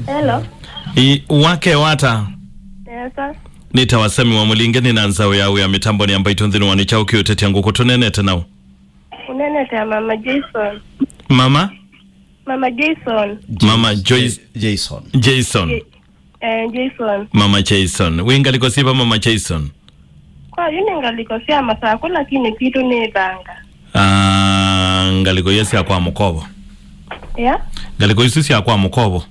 Hello. Wake wata. Yes, sir. Nitawasemi wa mulingeni na nzao yao ya mitambo ni ambayo tunzini wanichao kioteti yangu kutunenete nao. Unenete Mama Jason. Mama? Mama Jason. Mama Joyce. Jason. Jason. Jason. Mama Jason. Winga likosipa Mama Jason. Kwa yune ngalikosea masako lakini kitu ni banga. Ngaliko yesi ya kwa mukobo. Yeah? Ngaliko yesi ya kwa mukobo.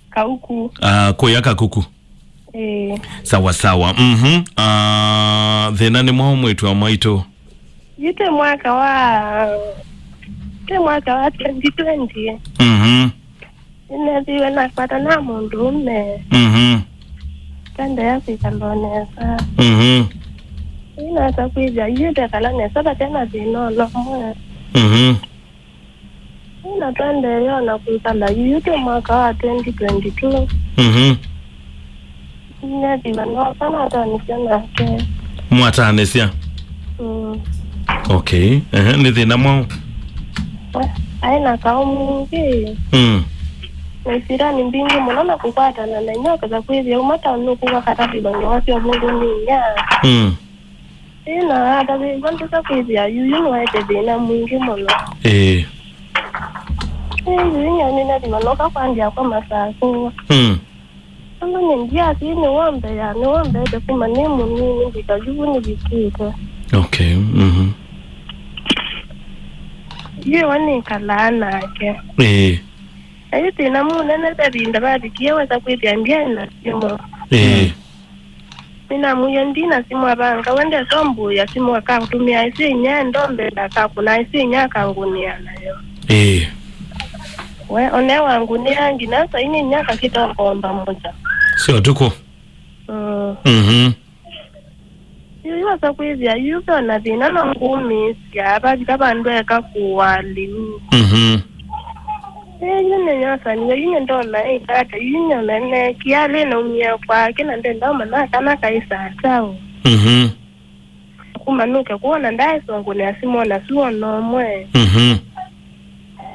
Kauku. Kuyaka kuku. Sawa sawa. Thina ni mwao mwetu wa mwaito. Yute mwaka wa 2020. Inaziwe nakwata na mundu ume. Kanda ya sikandonesa. Inasa kuija yute kalanesa batena zinono mwe. Inatwende yona kuikala yute mwaka wa 2022. Inaziwe nakana atanisena ke. Mwatanesia. Okay. Ni thina mwao. Aina kaumungi. Nesira ni mbingi mwana kukwata na nyoka za kwezi umata nukuwa katati bango wasio mungu ninya. Ina hata bantu za kwezi ya yuyu waete dina mwingi mwana. Yuyu nina di manoka kwandia kwa masako. Ando ningia si ni wambe de kuma nemu nini bikajubu ni bikika. Okay. Ye wani kalana ke. Ayuti na muna na tabinda badi kiyewa za kuitiambia na simu. Mina muyendina simu abanga wende sombu ya simu waka kutumia isi nya ndombe daka kuna isi nya kangunia nayo. We one wangu ni hangi nasa ini nyaka kita komba moja. Sio tuko. Yuyu wasa kuizi ya yuko na dina na ngumi siya abadi kaba ndweka kuwali. Yune nyasa ni yune ndona kaka yune nene kiale na umia kwa kina ndenda mana kana kaisa sawa. Kumanuke kuona ndaye songo ne asimo na suo no mwe.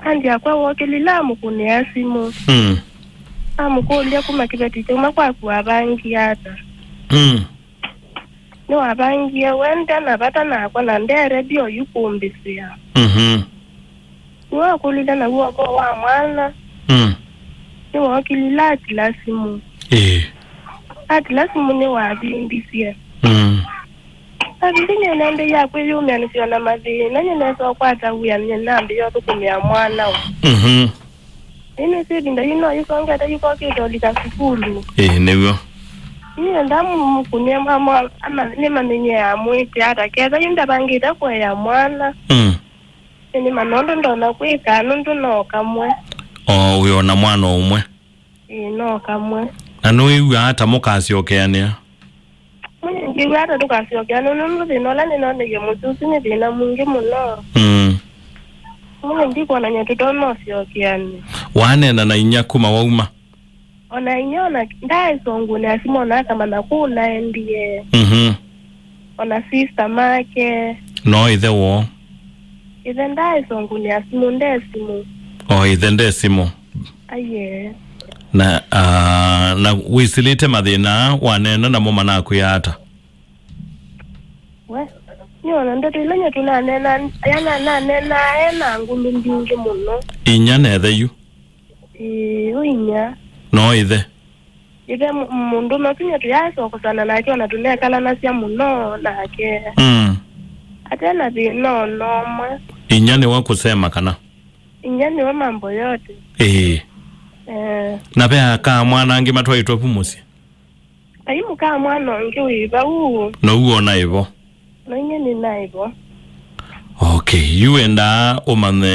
Kandi akwa wokelila mukune asimo. Amukolia kuma kibeti chuma kwa kuabangi hata. No abangi wenda na bata na kwa na ndere bio yukumbisia. Niwa kulila na huwa kwa wa mwana. Niwa wakilila atilasimu. Atilasimu ni wabimbisia. Abinye nende ya kweli umeanisio na madhi. Nanye neso kwa ata huya nye nambi yotu kumia mwana. Ine sidi ino yuko ngata yuko kito lika sukulu. Newo. Ine ndamu mkunie mama ama nima minye ya mwiti hata keza yunda bangita kwa ya mwana. Ni manondo ndona kuika nundu no kamwe. Uyo na mwana umwe. No kamwe. Anu iwe hata mukasi okeania. Ngiwe hata tukasi okeania nundu dinola ninone ye mutusi ni dina mungi muno. Mune ndiko na nyetuto no si okeani. Wanena na inyakuma wauma. Ona inyona ndae songu ni asimo na kama nakula ndiye. Ona sister make. No ithe wo. Ithe ndae songu ni asimo ndesimu. Ithe ndesimu. Aye. Na wisilite mathina wanena na muma naku yata. We. Nyona ndoto ilanya tunanena yana nena ena ngulu mbingi muno. Inya nethe yu. Uinya. No ithe. Ithe mundu makinya tuyaso kusana na akiwa natulekala nasia muno nake. Atena di no mwe. Inya ni wakusema kana. Inya ni wa mambo yote. Na pia kaa mwana angi matwa itwa pumusi. Ayimu kaa mwana ngi wiba uu. No uona ivo. No inye ni na ivo. Okay, you enda umane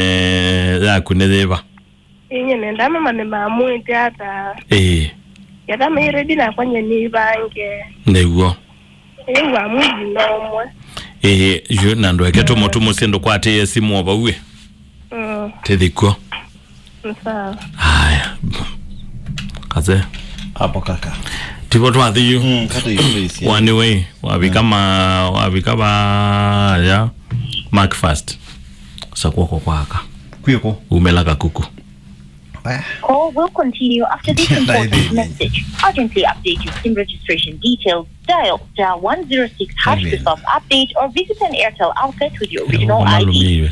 ya kunedeva. Inye nenda mama ne mamuiti hata. Yata meiredi na kwanye ni bange. Newo. Wa mwiji nomwe. Yu nando eketo motumo sendo kwa ate yesimu oba uwe. Tedhiko. Sawa. Haya. Kaze. Hapo kaka. Tipo twathi yu. Kata yu please. One way. Wabikama ya Mark Fast. Sakuoko kwaka. Kuyoko. Umelaga kuku. Call will continue after this important message. Urgently update your SIM registration details. Dial star 106 hash to self-update or visit an Airtel outlet with your original ID.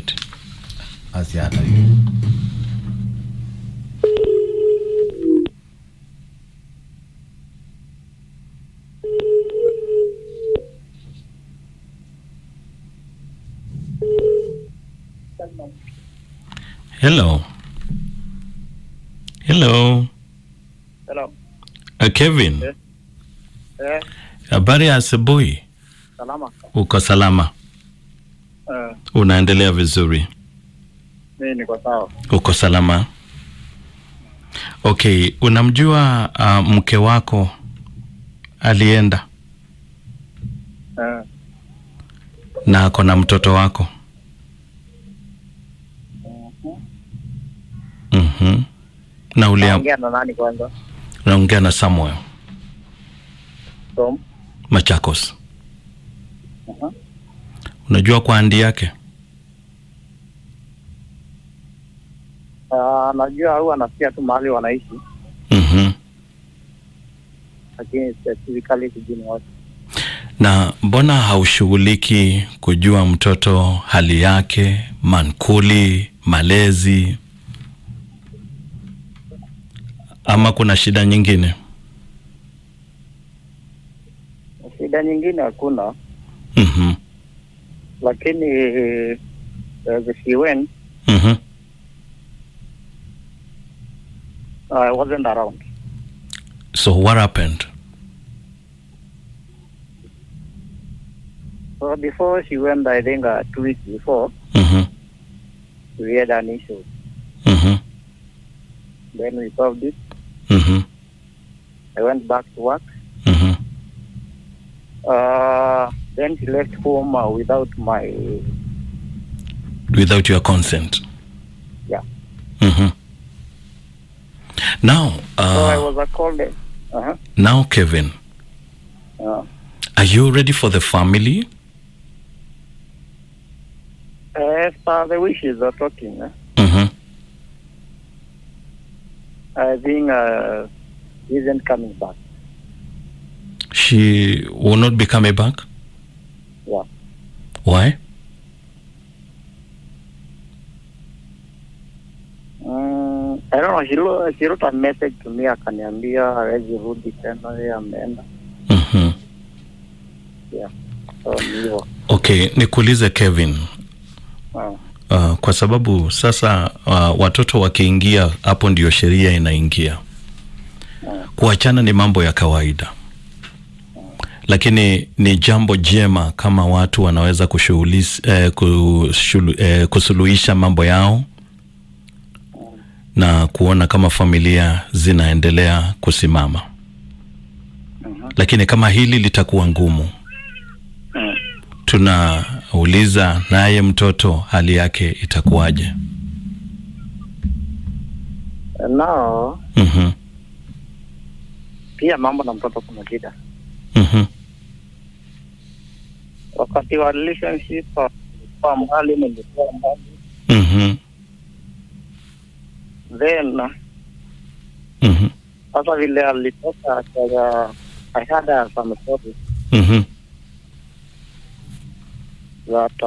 Hello. Hello. Kevin. Habari ya asubuhi. Salama. Uko salama? Unaendelea vizuri? Mimi niko sawa. Uko salama? Okay, unamjua mke wako alienda? Na ako na mtoto wako? Na unaongea na nani kwanza? Naongea na Samuel. From Machakos. Unajua kwa andi yake? Najua huwa anasikia tu mahali wanaishi. Lakini specifically sijui wapi. Na mbona haushughuliki kujua mtoto hali yake, mankuli, malezi? Ama kuna shida nyingine? Shida nyingine hakuna. Lakini she went. I wasn't around. So what happened? So before she went, I think 2 weeks before, we had an issue. Then we solved it. I went back to work. Then she left home without your consent. Yeah. Now, so I was called. Now, Kevin, are you ready for the family? As per the wishes are talking. I think he isn't coming back. She will not be coming back? Yeah. Why? I don't know. She wrote a message to me. Akaniambia hawezi rudi tena, yeye ameenda. Yeah. So ndio. Okay, nikuulize Kevin. Kwa sababu sasa watoto wakiingia hapo ndio sheria inaingia. Kuachana ni mambo ya kawaida. Lakini ni jambo jema kama watu wanaweza kusuluhisha mambo yao na kuona kama familia zinaendelea kusimama. Lakini kama hili litakuwa ngumu, tunauliza naye mtoto hali yake itakuwaje? No. Pia mambo na mtoto kuna shida. Wakati wa relationship kwa mbali nilikuwa mbali. Then sasa vile alitoka I had some stories that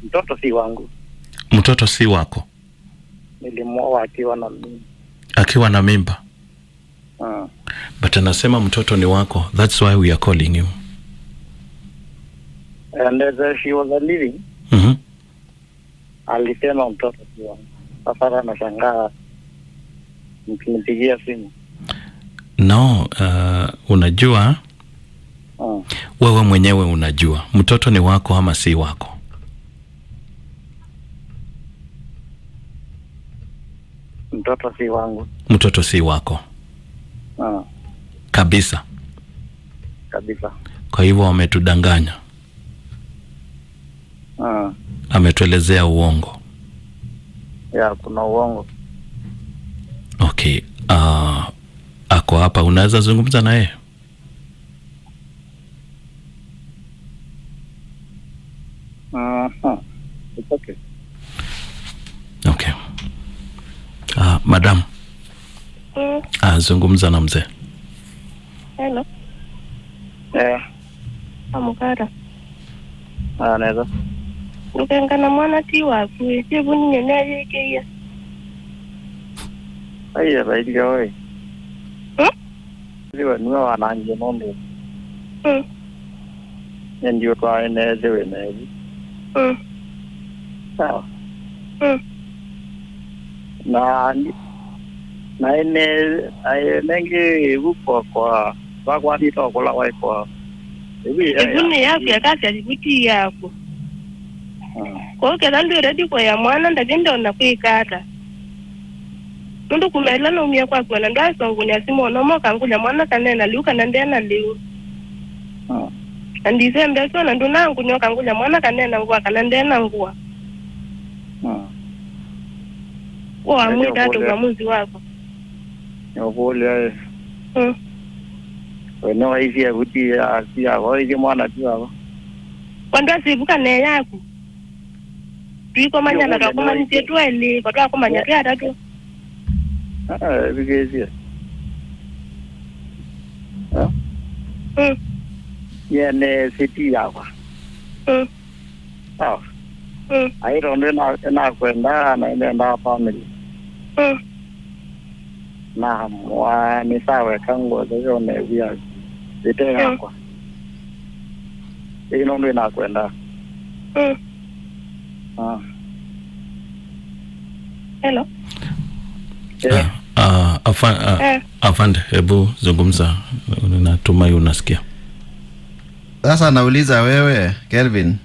mtoto si wangu. Mtoto si wako? Nilimwoa akiwa na mimba. But anasema mtoto ni wako. That's why we are calling you. And as she was living, alisema mtoto si wangu. Sasa anashangaa mkinipigia simu. No, unajua wewe mwenyewe unajua mtoto ni wako ama si wako? Mtoto si wangu. Mtoto si wako. Kabisa. Kwa hivyo wametudanganya. Ametuelezea uongo. Ya, kuna uongo. Okay. Ako hapa, unaweza zungumza naye? It's okay. Okay. Madam. Zungumza na mzee. Hello. Amukara. Neza. Ukengana mwana ti waku, sibu nyene yake. Aiya radio oi. Ndiwe nuwa wananje nombe. Ndio kwa ene dewe nevi. Sawa. Na ene nenge uko kwa bagwani to kola wai kwa. Ibuni yako ya kasi alibuti yako. Kwa kila ndio ready kwa ya mwana ndagenda na kuikata. Ndio kumela no mia kwa na ndio songo ni asimo no mo kangunya mwana kanena liuka na ndena liu. Ndize mbeso na ndo nangu nyoka kangunya mwana kanena ngwa kana ndena ngwa. Wa mwita to mwamuzi wako. Yobole. Weno hivi ya buti ya sia wao mwana tu hapo. Kwando sibuka ne yako. Tuiko manyana ka kuma nitetu eli kwa kwa manya ya tatu. Bigezi. Ne city hapa. Sawa. Airo na kwenda na nenda family. Na mwa ni sawa kango hizo ne via. Zite hapa. Ino ndo na kwenda. Hello. Afande, hebu zungumza, natumai unasikia. Sasa nauliza wewe Kelvin.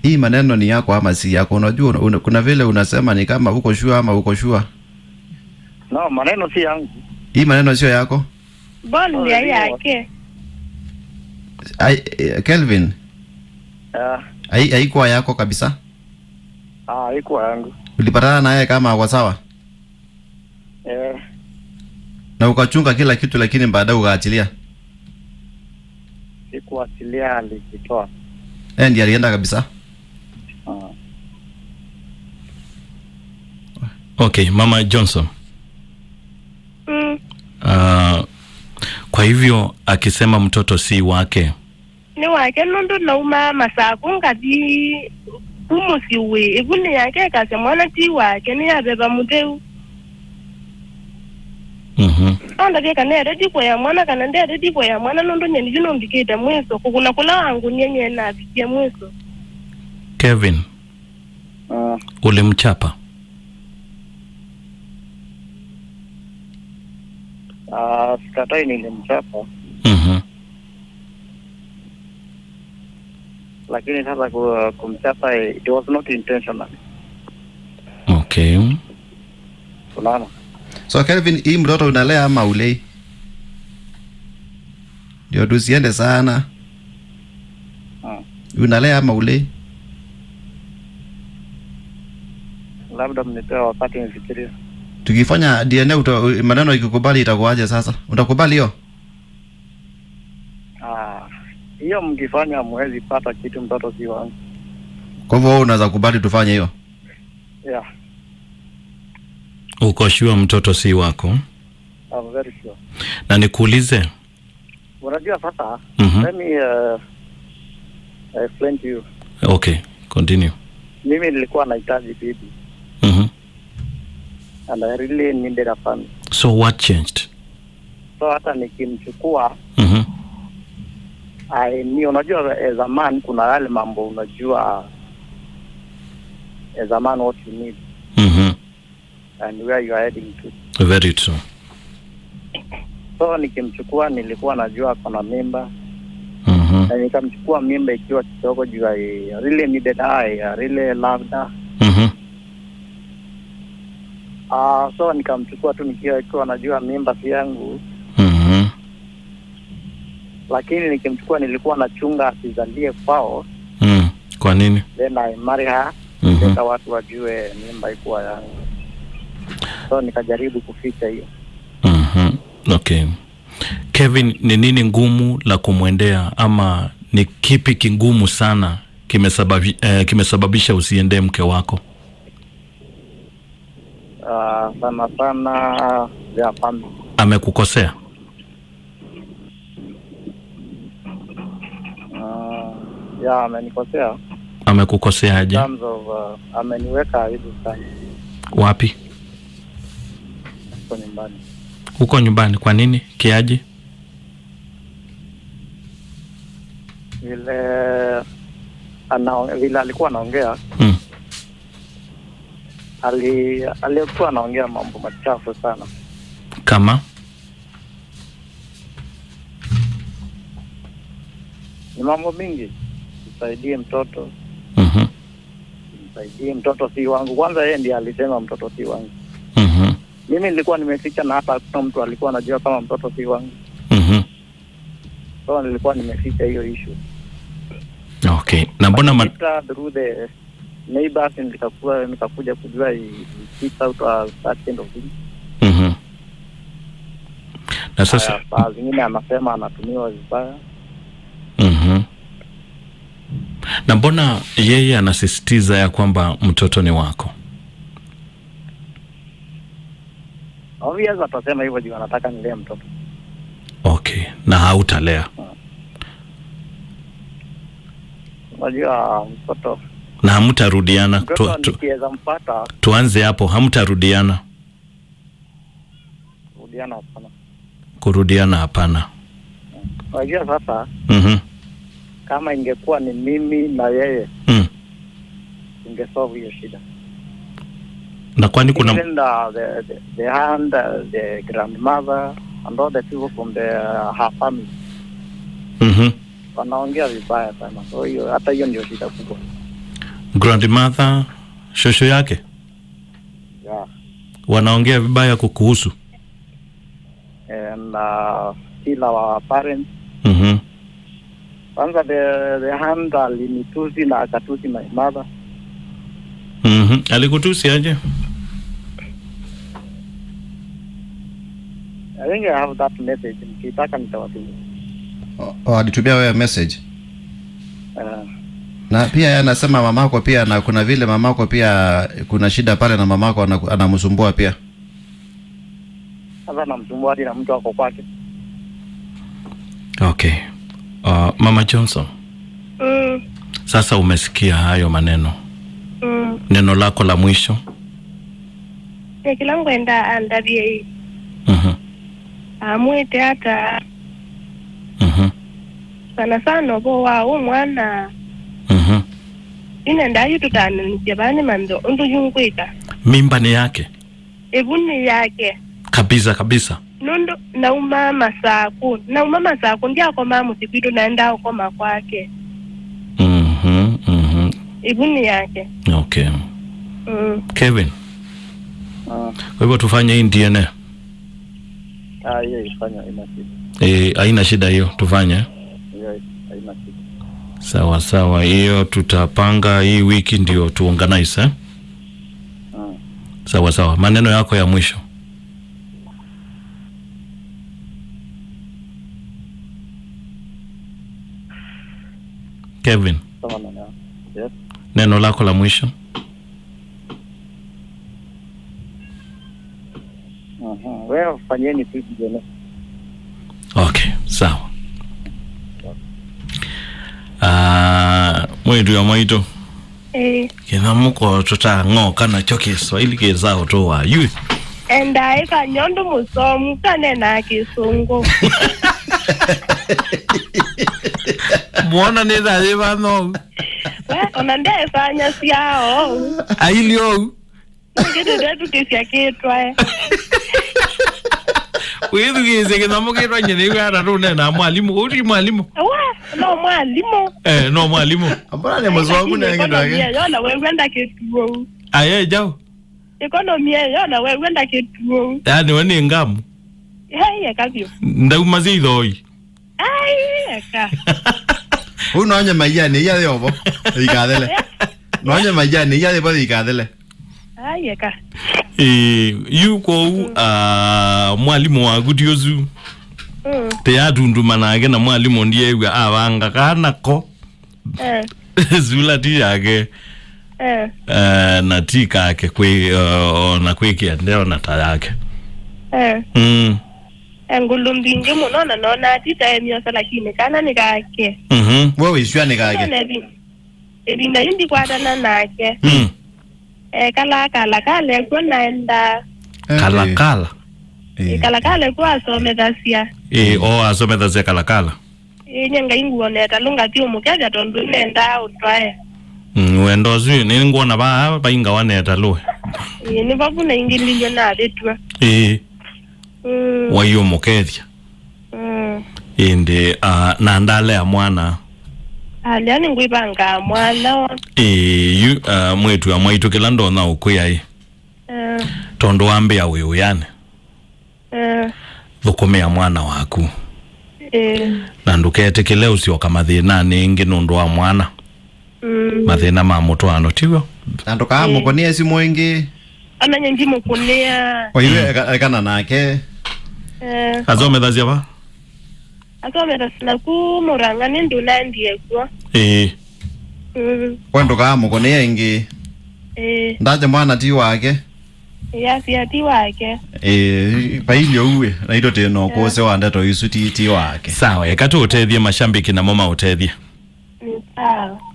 Hii maneno ni yako ama si yako? Unajua kuna vile unasema ni kama uko sure ama uko sure. No, maneno si yangu. Hii maneno sio yako? Bali ni yake. Kelvin. Haikuwa yako kabisa? Haikuwa yangu. Ulipatana naye kama kwa sawa? Na ukachunga kila kitu lakini baadaye ukaachilia? Sikuachilia, alijitoa. Ndiye alienda kabisa? Okay, Mama Johnson. Kwa hivyo akisema mtoto si wake, ni wake nondo na umama sakunga di kumusiwe ibuni yake kase mwana ti wake ni abeba muteu. Anda ke kana ready kwa ya mwana kana ndia ready kwa ya mwana nondo nyeni jino mbikita mweso kukuna kula wangu nyenye na bikia mweso. Kevin. Ulimchapa? Sikatai nilimchapa. Lakini sasa kumchapa, it was not intentional. Okay. Unaona? So Kelvin, hii mtoto unalea ama ulei? Ndio tusiende sana. Unalea ama ulei? Labda mnipewa wakati nifikirie. Tukifanya DNA maneno ikikubali itakuaje sasa? Utakubali hiyo? Hiyo mkifanya mwezi pata kitu mtoto si wangu. Kwa hivyo unaweza kubali tufanye hiyo? Yeah. Uko sure mtoto si wako? I'm very sure. Na nikuulize. Unajua sasa, let me explain to you. Okay, continue. Mimi nilikuwa nahitaji bibi. And I really needed a family. So what changed? So hata nikimchukua, unajua as a man kuna yale mambo unajua as a man what you need. And where you are heading to. Very true. So nikimchukua nilikuwa najua kuna mimba. Na nikamchukua mimba ikiwa kidogo juu I really needed her, I really loved her. So nikamchukua tu nikiwa najua mimba si yangu. Lakini nikimchukua nilikuwa nachunga asizalie kwao. Kwa nini? Then I marry her. Ndio watu wajue mimba ikuwa yangu. So nikajaribu kuficha hiyo. Okay. Kevin, ni nini ngumu la kumwendea ama ni kipi kingumu sana kimesababisha usiende mke wako? sana sana ya family. Amekukosea? Ya amenikosea. Amekukoseaje? In terms of ameniweka aibu sana. Wapi? Huko nyumbani. Huko nyumbani kwa nini? Kiaje? Vile alikuwa anaongea. Alikuwa anaongea mambo machafu sana. Kama? Ni mambo mingi. Nisaidie mtoto. Nisaidie mtoto si wangu. Kwanza yeye ndiye alisema mtoto si wangu. Mimi nilikuwa nimeficha na hata kuna mtu alikuwa anajua kama mtoto si wangu. So nilikuwa nimeficha hiyo issue. Okay. Na mbona through the neighbors nikakuja kujua it's out of that kind of thing. Na sasa zingine anasema anatumiwa vibaya. Na mbona yeye anasisitiza ya kwamba mtoto ni wako? Obviously atasema hivyo juu anataka nilee mtoto. Okay. Na hautalea? Unajua mtoto. Na hamtarudiana? Tuanze hapo, hamtarudiana? Kurudiana hapana. Unajua sasa kama ingekuwa ni mimi na yeye ingesolve hiyo shida. Na kwani kuna the grandmother and all the people from her family wanaongea vibaya sana. So hiyo hata hiyo ndio shida kubwa. Grandmother, shosho yake? Yeah. Wanaongea vibaya kukuhusu? And still our parents. Kwanza the hand alinitusi na akatusi my mother. Alikutusi aje? I think I have that message. Nikitaka nitawatumia. Alitumia wewe message? Na pia yeye anasema mamako pia, na kuna vile mamako pia kuna shida pale na mamako anamsumbua pia. Sasa namsumbua hadi na mtu wako kwake. Okay. Mama Johnson. Sasa umesikia hayo maneno. Neno lako la mwisho? Kilangu enda andabie. Amwite hata. Sana bo wa umwana. Ina ndayo tutana nijabani mando ndo yungwita. Mimba ni yake? Ebuni yake. Kabisa. Nondo na umama saku ndia kwa mama sipido na ndao koma kwake. Ebuni yake. Okay. Kevin. Kwa hivyo tufanye hii DNA? Yeye ifanya ina shida. Haina shida hiyo, tufanye? Yeye haina shida. Sawa, hiyo tutapanga hii wiki ndio tuorganize. Sawa. Maneno yako ya mwisho? Kevin. Yes. Neno lako la mwisho? Wewe fanyeni tu DNA. Okay, sawa. Mwitu ya mwitu. Kina muko tutang'oka na choki Swahili kezao to wa yu. Enda eka nyondo musomu kane na Kisungu. Muona neza liba no. Onande fanya siao. Ailio. Kitu detu kisia kitwa. Wewe gize kina muko ranye ni gara rune na mwalimu, uri mwalimu. No mwalimu. No mwalimu. Ambona ni mzungu na ngendo yake. Yona wewe kwenda kituo. Aye jao. Economy yona wewe kwenda kituo. Yaani wewe ngamu. Hey kabio. Ndaumazi thoi. Ai eka. Unaonye majani ya yobo. Ikadele. Naonye majani ya yobo ikadele. Ai eka. Yuko mwalimu wa gudiozu. Te adundu manage na mwalimu ndiye abanga kana ko. Zula ti yake. na tika yake na kwikia ndeo na tayake ngulumbingi muno na nona tita emiosa lakini kana nikake wewe ishwa nikake ebinda yindi kwatana nake kala kale kwa naenda kala kwa asomethasya asomethasya kala nyenga inguoneta lunga ti umukeja tondu nenda utwae wendo zwi ni nguona ba inga waneta luwe ni babuna ingililyo na betwa wayo mukethia indi na ndale ya mwana yani ngwibanga mwana mwetu ya mwaitu kila ndona ukuyai tondo wambia wewe yani thukumia mwana waku na nduketikile usioka mathina ningi nundu wa mwana mathina ma mutwano tiwo andoka mukonia simu ingi ana nyengi mukonia oiwe kana nake azomethasya ba azomethasya ku muranga ni nduna ndiye kwa kwandoka mukonia ingi ndaje mwana ti wake ti wake pailio uwe na ito teno kose wanda to isu ti wake sawa yakati utethie mashambiki na mama utethie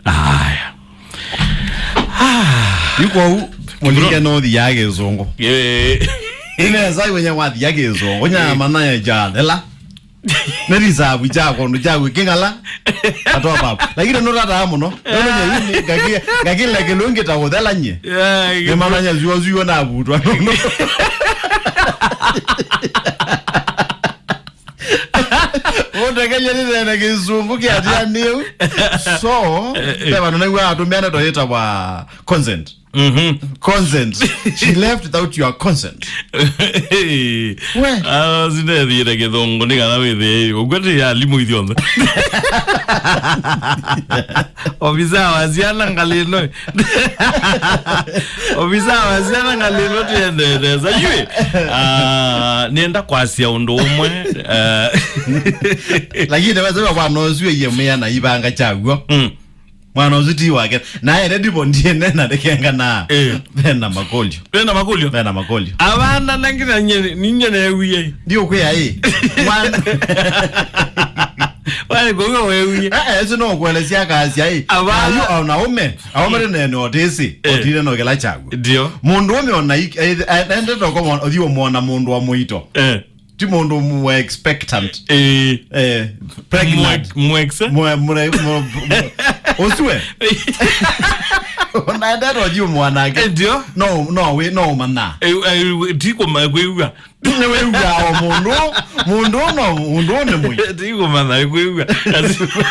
haya yuko mulike no thi yake zongo ine sai wenye wathi yake zongo nya mana ya jadela neriza buja kondo jagu kingala atopa lakini no rata muno no nye gakile kelonge ta hodela nye ye mama nya zuo na butwa no Wonde kenya ni kizungu kiatia niu so beba no nwa atumiana to hita wa consent consent she left without your consent we zinde thire githungu ni kana withi ugwati ya limu ithionde obisa waziana ngalino obisa waziana ngalino tiende za yue nienda kwasia undu umwe lakini wewe kwa nozwe yemya na ibanga chagwo mwana uziti wake na ere ndipo ndiye nena dekenga na bena makolio abana nangira ninye na ewiye ndio kwa mwana wale gogo wewiye eso no kwelezia kazi ayu aume nene otesi otire no kela chagwo ndio mundu umeona ende to kwa odio muona mundu wa muito ti mundu mu expectant pregnant oswe ona that was you mwanake ndio no mana tiko magwewa mundu ne mwe tiko mana gwewa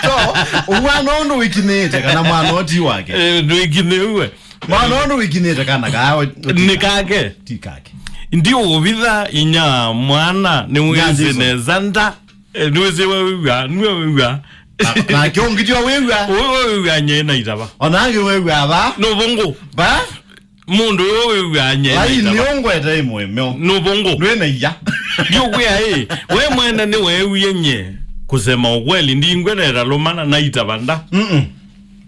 so umwana ndo wikinete kana mwana oti wake ndo wikinewe mwana ndo wikinete kana ka nikake tikake ndio ubitha inya mwana ni mwezi nezanda niweze wewa na kyongijwa wewa nyena itaba onange wewa ba no bongo ba mundu wewa nyena ai niongwete imwe no bongo nwena ya ndio we mwenda ni wewe yenye kusema ukweli ndingwenera lomana na itabanda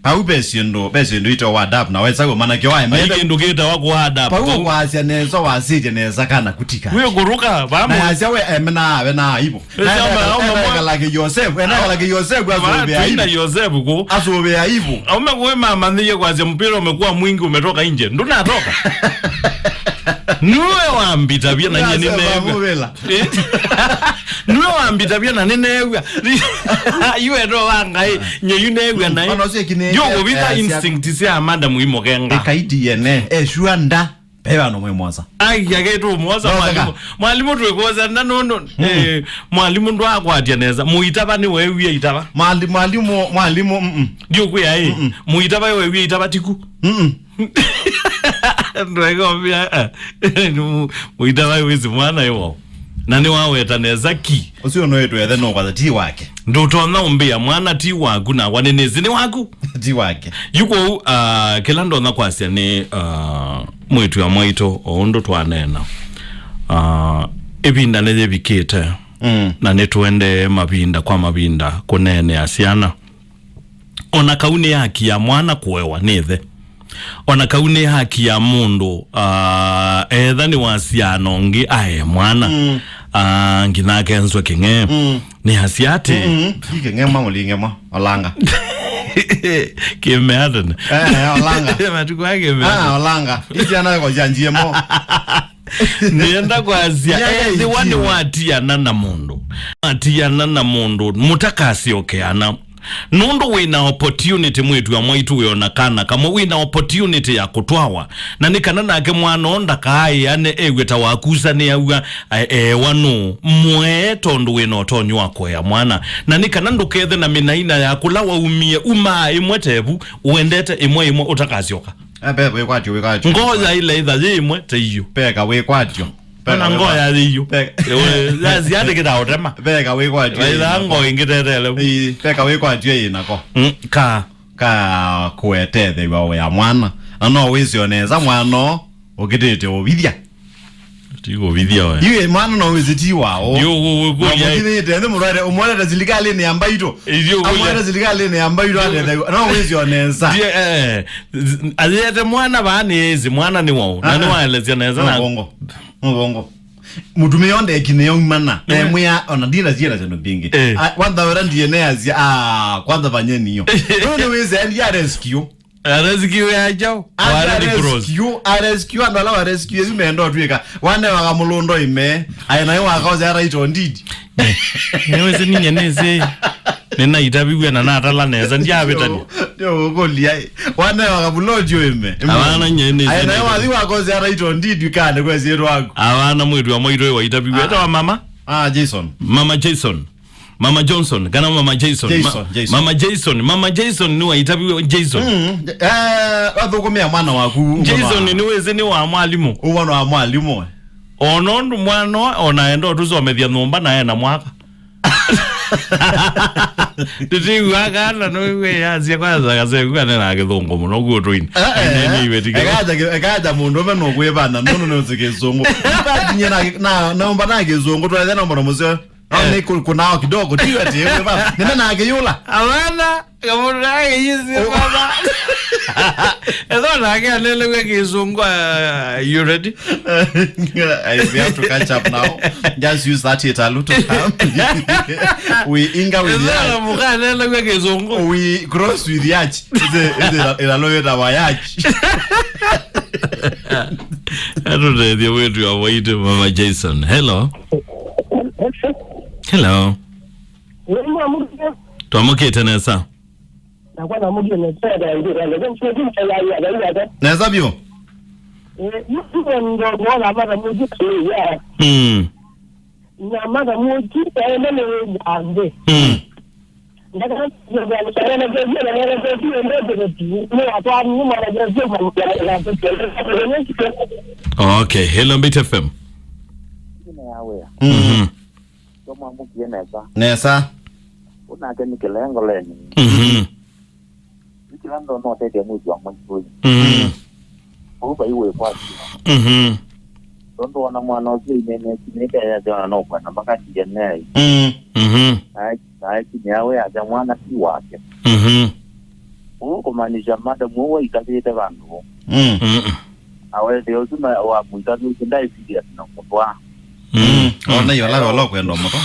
au besindo ito wadap na wesa mana kyo ai mende ndugeta wako wadap pau kwasya nezo wasije neza kana kutika we guruka bamo na asya we emna ibo na like Joseph like Joseph azobe aibu na Joseph ko azobe aibu aume kwa mama ndiye kwasya mpira umekuwa mwingi umetoka nje ndo natoka nuwe wambita bia na nyene newe nuwe wambita bia na nenewe iwe ndo wanga nye yunewe na yo ubita instinct sia amanda muimo kenga ekaidi yene shwanda beba no mwemoza ai yageto mwoza mwalimu twekoza nanono mwalimu ndo akwatia neza muitaba ni wewe itaba mwalimu ndio kwa muitaba wewe itaba tiku ndo bia muitaba wewe mwana yo nani wawe taneza ki usio no yetu yethe no kwa ti wake ndo tona umbia mwana ti waku na wanenezi ni waku ti wake yuko kila ndo na kwasia ni mwetu ya mwaito ondo twanena ebinda neze bikete na netuende mabinda kwa mabinda kunene asiana ona kauni yaki ya mwana kuwewa nethe ona kaune haki ya mundu etha ni wasiano ngi ae mwana ngina kenzwe kenge ni hasiate kenge mamuli ngema olanga kimeadan olanga matukwa keme olanga isi ana ko janjie mo nienda kwa azia ni wani watia nana mundu mutakasi okeana nundu wina opportunity mwetu ya mwaitu wionakana kama wina opportunity ya kutwawa na nikana nake mwana onda kai ane egweta wakusa ni awa wanu mwe tondu wina otonyu wako ya mwana na nikana ndukethe na minaina ya kulawa umie imwetevu uendete imwe utakasioka we kwatyo ngoja ile idha imwe teiyo peka we kwatyo na ngoya hiyo lazi yade kita otema peka we kwatyo ila ngo ingetetele peka we kwatyo inako ka kuetethe iwa ya mwana ano wezi oneza mwana okitete obithia tigo vidhia we iwe mwana no wezi tiwao yo okitete murare umwana zilikale ni ambaito amwana zilikale ni ambaito ade no wezi oneza azete mwana bani ezi mwana ni wao nani waelezea naweza na Mbongo mutume yonde ekine umana emwe ona dira zira zeno bingi kwanza werandi ene azia kwanza banyeni yo none weze and ya rescue ya jao wala di cross rescue ando la rescue zimendo twika wane wakamulundo ime ayina yo akaoza right on did weze ninye neze nena itabiwe na natala neza ndiabetani yo golia wane wakamulojo ime abana nyene ayina yo azi wakoza right on did ukane kwezi rwago abana mwetu wa moiro wa itabiwe eta wa mama Jason Mama Johnson kana Mama Jason Mama Jason ni wa itabiwe Jason wathukumia mwana waku Jason ni weze ni wa mwalimu umwana wa mwalimu onondu mwana onaenda tuzomethia nyumba naye na mwaka titi wakana no we yazia kwanza kaze kwana na githongo muno gutwini nene wetika akaja mundu meno kwebana no zikizongo badinya na naomba na gizongo twale na mbona muzeo ne kunao kidogo tiwe tiwe baba nene na ageyula abana kamuna yizi baba edo na ke lele we gizongo you ready we have to catch up now just use that it a lot of time we inga with ya mukale we gizongo we cross with yach is a lawyer wa yach I don't know the way to avoid Mama Jason. Hello. Tuamuke tenesa. Neza bio. Okay, hello Bit FM. Nesa. Una ke nikelengo lenye. Nikilando no tete mwezi wa mwezi. Uba iwe kwa. Ndo wana mwana ozi nene kineka ya jana no kwa na mpaka kijenei. Ai kinyawe ya mwana si wake. Uko maanisha mada muwe ikazite bantu. Awe ndio tuna wa mwitazi kindai fidia tunakotwa. Ona yola wala kwenda moto.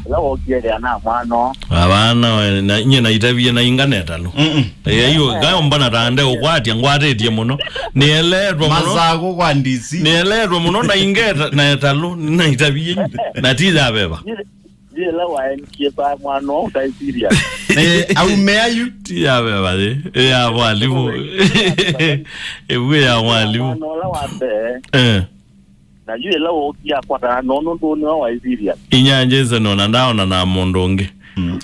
Lawo kiele ana mwana. Abana na nye na itabie na inganeta lo. Iyo gayo mbana rande okwati ngwate tie muno. Nielerwa muno. Mazago kwa ndisi. Nielerwa muno na ingeta na etalo na itabie na tiza beba. Ye lawa nkipa mwana utai serious. Au meayu tiya beba de. Ya mwalimu. Ewe ya mwalimu. Lawa be. Na yule lawo kia kwa nono ndo wa Isiria inyanje zeno na ndaona na mondonge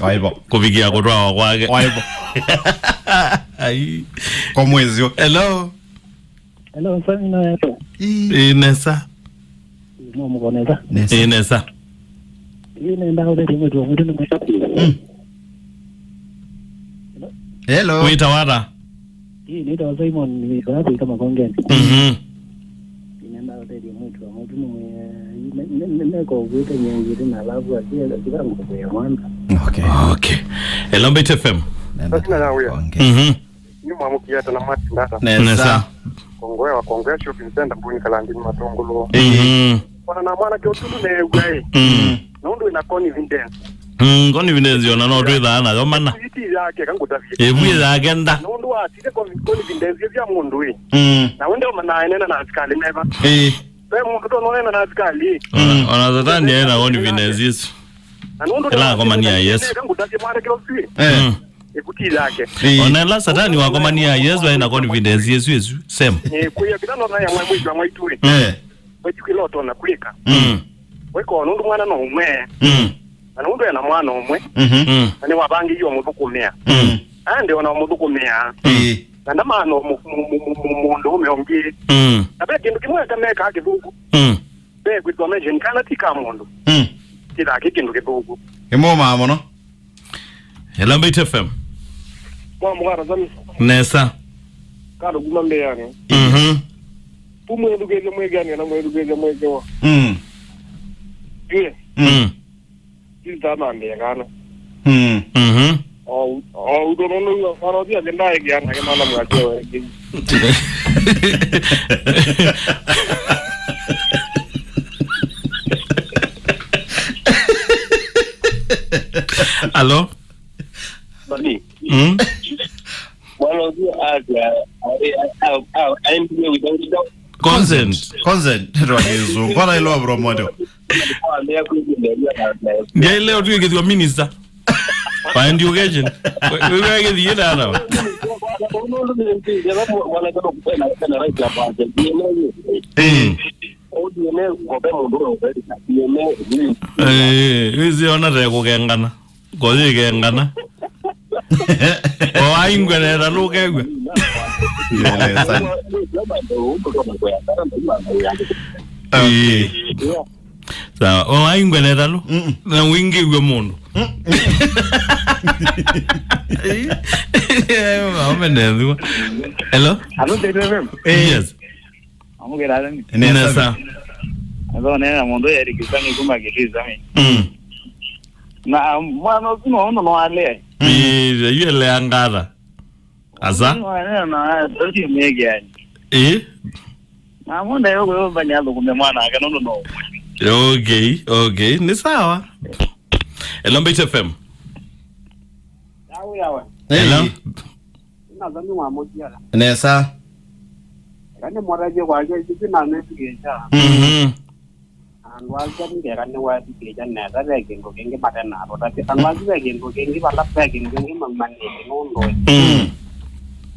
waibo kubikia kutwa kwake waibo ai kwa mwezio hello famina yato Inesa no mugoneza Inesa ine ndao de mtu ni mshapi hello wita wada hii ni ndo Simon ni kwa kama kongeni Okay. Hello Bit FM. Sina na wewe. mwamukia tena matindata. Nesa. Kongwe shopping center mbuni kalandini matongolo. Wana na mwana kyo tutu ne ugai. Nondo ina confidence. Confidence yona no twitha na yomana. Iti yake kangutafi. Ebuye agenda. Nondo atike confidence ya mundu wi. Na wende mana enena na askali neva. Pe mundu to nona na askali. Ona zatani ena confidence yesu. Na nondo la komania yes. Kangutafi mwana kyo swi. Ekuti yake. Ona la satani wa komania yes wa ina confidence yesu same. Kuya kidano na ya mwizo mwaituri. Wechikiloto na kulika. Weko nundu mwana no umwe. Na nundu yana mwana umwe. Ani wabangi yo mudukumea. Ande ona mudukumea. Na ndamano mundu umeongi. Abe kindu kimwe kameka akibugu. Be kwitwa mention kana tika mundu. Kida kindu kibugu. Emo mama no. Hello Bait FM. Kwa mwara zami. Nesa. Kado gumambe yani. Pumu edugeze mwegani na mwedugeze mwegewa. Ye. Zitama mbengana. Udonono parodia genda egana ke mala mwajewa. Allo? Bani. Bueno, consent Rwagezo kwa ilo bromodo. Ngai leo tu ngithwa minister. Find you agent. Wewe ngithi ina na. Wizi ona rego kengana. Gozi kengana. Ingwenera lukegwe. Sawa, ingwenera lu. Na wingi gwe mundu. Hello? Hello, David. Yes. Amugera ni. Nesa. Ndo nena mundu yari kisani kumagiriza mimi. Na mwana uno no ale. Yule angara. Asa? Na toti mege. Na munda yogo banyalo kumbe mwana akanono no. Okay, ni sawa. Hello Bait FM. Yawa. Hello. Nazami wa mojiala. Nesa. Kane moraje kwaje sina nesugeja. Anwaza ngera ne wa dikeja na dare gengo genge matana rotati anwaza gengo genge bala genge mamane nondo.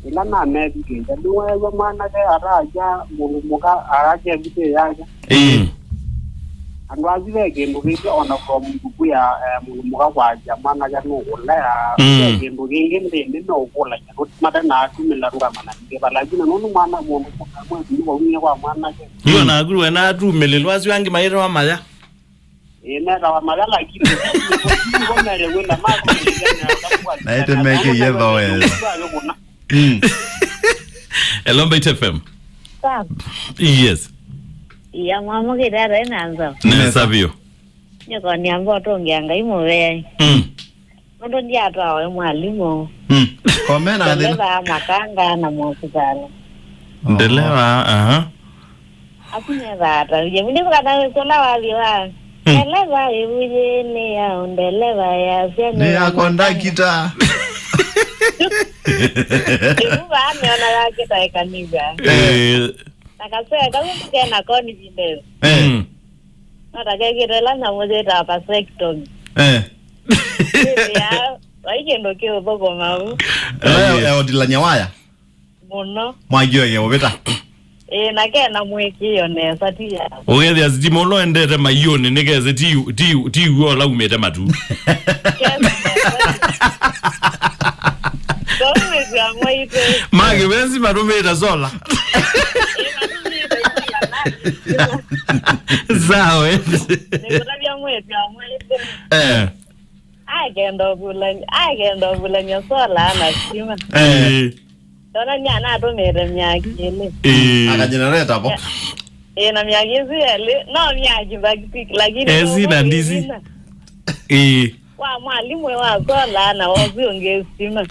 Ila na ne dikeja duwa wa mana ke araja muka araja bite yaja. Anwazi gengo genge ona from kuya muka kwa jamana ya no ola gengo genge ndende no ola matana kumela ruga mana ke bala jina nono mana mo mo ndiwo winga kwa mana ke. Yo na guru na tu melelwazi wangi maira wa maya. Na wa maya lakini ngona lewe na mako na ite make yetho we. Hello Bait FM. Stop. Yes. Ya mwamu kidara inaanza. Nesa vio. Nyoko niambo tongeanga imuwe. Ndo ndiata wa mwalimu. Komena adhi. Ndelewa makanga na mwositana. Ndelewa, Akuneva ata. Ujemini kukata sola waliwa. Ndelewa iwuje ni ya undelewa ya siya ni ya kondakita. Ibuwa ameona ya kita ekaniga. Nakasea kama mkena koni jindele. Natakekirela na mojeta vasectomy. Ya, waikendo kio boko mau. Odila nyawaya. Muno. Mwagio ye obeta. Nakena mwekio nesa tia. Ogethi azitimo lo endete mayoni nigeze ti wola umete matu. Mage wenzi marumeta zola. Sawa. Nikutabia mwezi ya mwezi. Agenda vula nyosola ana sima. Dona nyana atomere myakile. Aka generator hapo. Na myagizi yale, no myagi bakitiki lakini ezi na ndizi. Wa mwalimu wa sola na wazi onge sima.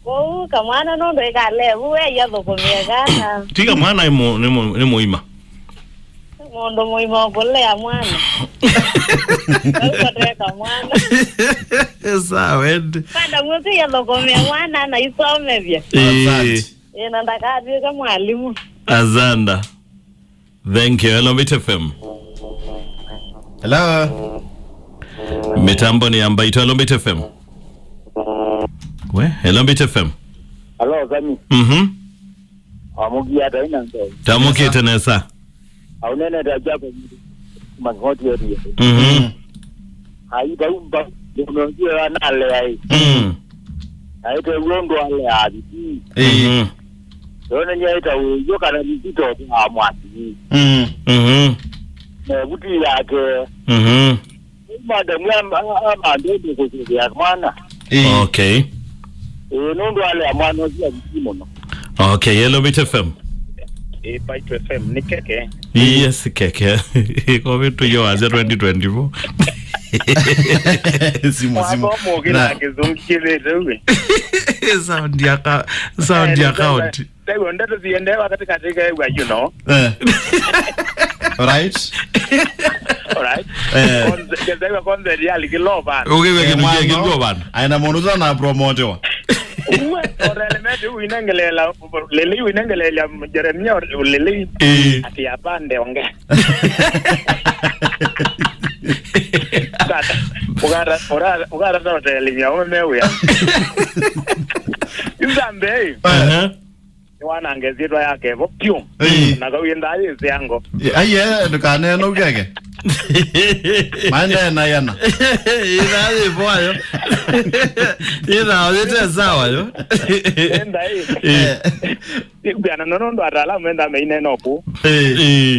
Oh, kamwana nondo ikale uwe yathukumia kana. Tiga mwana ni muima. Mondo muima kulea mwana. Ukateka mwana. Sawa. Panda muzi yathukumia mwana na isome vya. Ina ndakati kama mwalimu. Azanda. Thank you. Hello Mbeat FM. Hello. Mitambo ni ambaito. Hello Mbeat FM. Hello Mbeat FM. Hello Zami. Amugia taina ndo. Tamuki tenesa. Aunene dajabu magoti yori. Ai baumba ndio nale ai. Ai te uondo ale abi. Dona nyaita uyo kana mzito kwa mwati. Na buti yake. Madam ama ndio kusikia mwana. Okay. Nondo ale amano zia mtimono. Okay, Hello Mbeat FM. Bait FM ni keke. Yes, keke. Iko vitu yo aze 2024. Simu. Na kizungikile wewe. Sound ya account. Sasa ndio ziende wakati katika you know. Right? Alright. Kwanza kwanza real kilova. Ukiwe kilova. Aina monuza na promotewa. Orelemente uinengelela lele uinengelela Jeremia lele ati apande onge. Ugara na hotelimia umewe. Nzambe. Wana angezitwa yake vopyo. Na kawinda yezi yango. Aye ndukane no gege. Manda na yana. Ina boyo. Ina olete sawa yo. Enda hii. Bwana nondo atala menda meine nopo.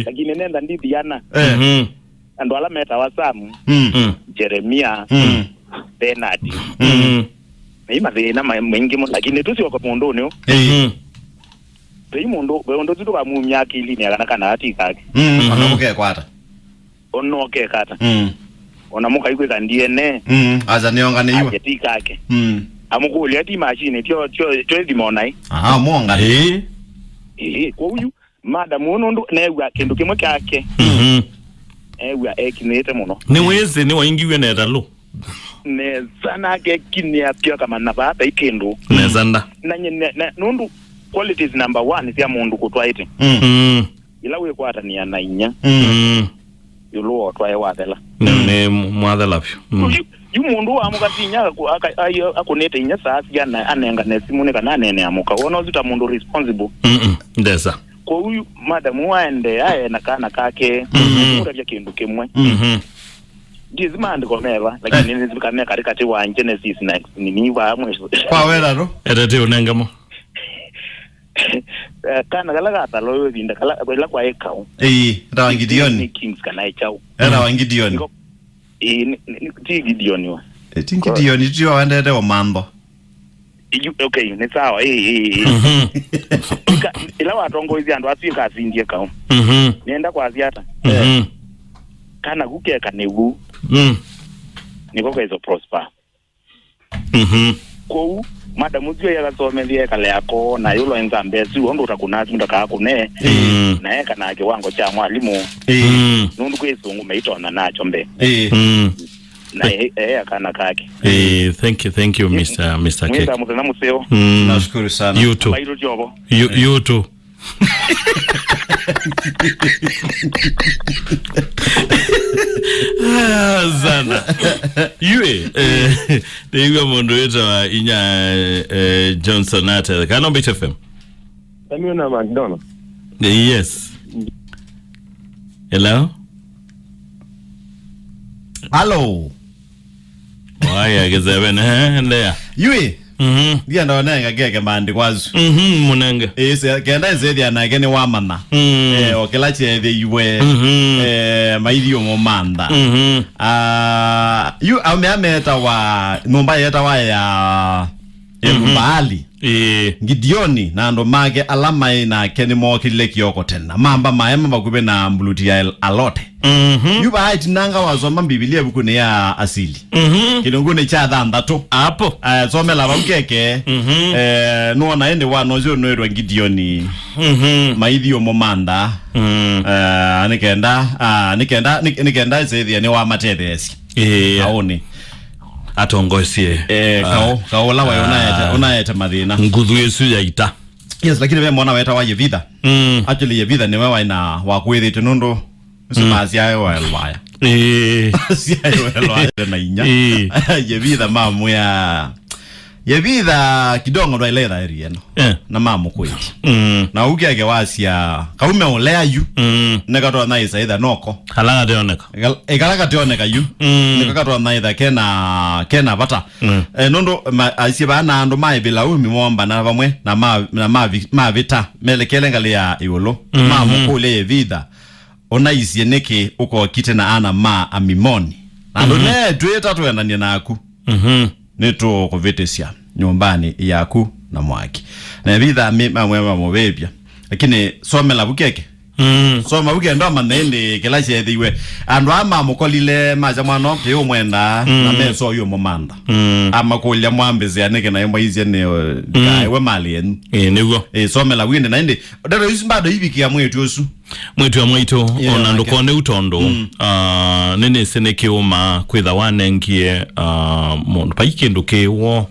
Lakini nenda ndidi yana. Ando ala meta wasamu. Jeremia. Bernard. Ima zina mwingi mo lakini tusi wako mondoni yo. Bei mondo tutu ka mumya akili ni kana ati kake. Onoke kwata. Onoke kata. Onamuka ikwe kandiene. Aza nionga ne yiwa. Ati kake. Amukuli ati machine tyo di monai. Aha monga. Kwa uyu madam onondo newa kendo kimwe kake. Ewa ekinete muno. Ni weze ni waingiwe na dalo. Ne sana ke kinya pia kama na baba ikendo. Ne zanda. Na nundu qualities number 1 sia mundu kutwaite. Ila we kwata ni anainya. Yulo otwaye watela. Ne mwathela pyo. Yu mundu amukatinya akunete inya saa sigana anenga nesimune kana nene amuka. Wona zita mundu responsible. Ndesa. Kwa huyu madam waende aye nakana kake mura vya kindu kimwe. Ndizima ndikomeva lakini nizikane katikati wa Genesis na nini wa mweso. Kwa wera ro? Edete unengamo. Kana kala gata loyo vinda kala kwa ekao. Rawa Gideon. Kings kana echao. Rawa Gideon. Ti Gideon wa. Ti Gideon tiwa wandete wa mambo. Okay, ni sawa. Ila watongo hizi ando asika asindie kao. Nienda kwa aziata. Kana kukeka newu. Niko kwa hizo prosper. Kwa madam zio ya kasomelia kale yako na yulo enzambe si wondo utakunazi munda kakune. Na eka na kiwango cha mwalimu. Nundu kwesungu meitona nacho mbe. Na akana kake. Thank you Mr. Cake. Mwenda mzena museo. Nashukuru sana. You too. You too. Zana. Yue Digo mondo yetu inya Johnson Ate. Kano Mbeat FM. Samio na McDonald. Yes. Hello. Hello. Waya gezebe ndea. Yue. Dia ndo nenga gege mandi kwazu. Munanga. Kenda zedi anagene wamana. Okela chede yuwe. Maidio momanda. Yu ameta wa nomba yeta wa ya Mbali. Gideoni na ndo mage alama na keni mo kile kioko tena mamba maema bakube na mbuluti ya alote yuba haiti nanga wazoma Biblia buku ne ya asili kilungune cha dhanda to hapo some la bamkeke no na ende wa nozo noerwa Gideoni maidhi omomanda nikenda zethi ni wa matebesi aone atongosie kaola wa unaeta madina ngudhu Yesu yaita. Yes, lakini wewe mbona waita wa Yevitha actually Yevitha ni wewe ina wakwezi tunundo simazi ayo wa elwaya si ayo elwaya na inya Yevitha mamu ya Yevitha kidongo ndo ilera area no na mamu kweti na ukiage wasia kaume olea yu nekato na isa either noko halanga deoneka ekalaga deoneka yu nekato na either kena bata nondo asiba na ndo mai bila umi mwamba na bamwe na ma vita melekele ngale ya iwolo mamu kule Yevitha ona isie neke uko kite na ana ma amimoni ando ne tueta tuendania naku neto kovetesia nyumbani yaku na mwaki na Yevitha mwema mobebya lakini somela bukeke soma buke ndo manende kila chethiwe andu ama mukolile maja mwana pe umwenda na meso yo momanda ama kolya mwambeze aneke na yemba izi ne we mali en nigo somela winde na inde dero isimbado ibiki ya mwetu osu mwetu ya mwetu ona ndokone utondo nene seneke uma kwitha wanengie mundu paikendo kewo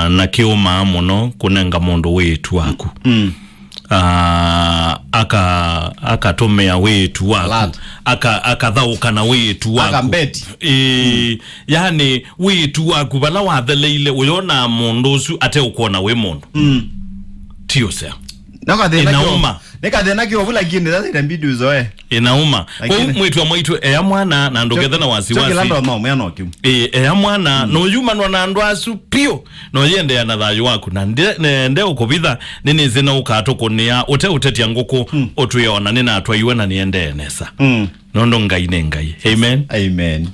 na kiuma muno kunenga mundu wetu waku akatomea wetu waku akathauka na wetu waku yani wetu waku bala watheleile uyona mundu usu ate ukona we mundu tio sea inauma nekathena ki obula gine that inabidi uzoe inauma kwa mwetu wa mwetu ya mwana na ndogeza na wasiwasi chokilando no mwana okimu ya mwana no yuma no na ndwasu pio no yende ya nathayo waku na nde ukobitha nini zina ukatokonia utetia nguku otuyona nina atwaiwe na niende nesa nondo ngai amen